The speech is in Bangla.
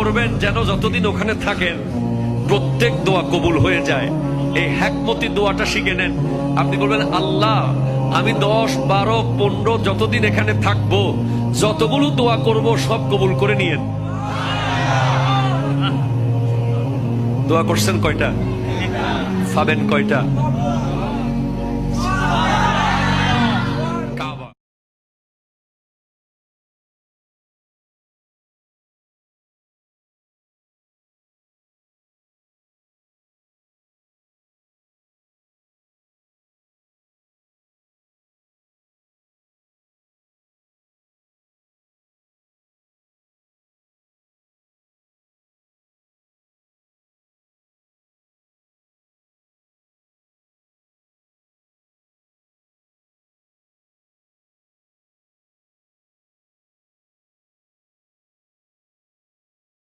করবেন যেন যতদিন ওখানে থাকেন প্রত্যেক দোয়া কবুল হয়ে যায়। এই হ্যাকমতি দোয়াটা শিখে নেন। আপনি বলবেন, আল্লাহ আমি 10, 12, 15 যতদিন এখানে থাকবো যতগুলো দোয়া করব সব কবুল করে নিয়েন। দোয়া করছেন কয়টা? পাবেন কয়টা?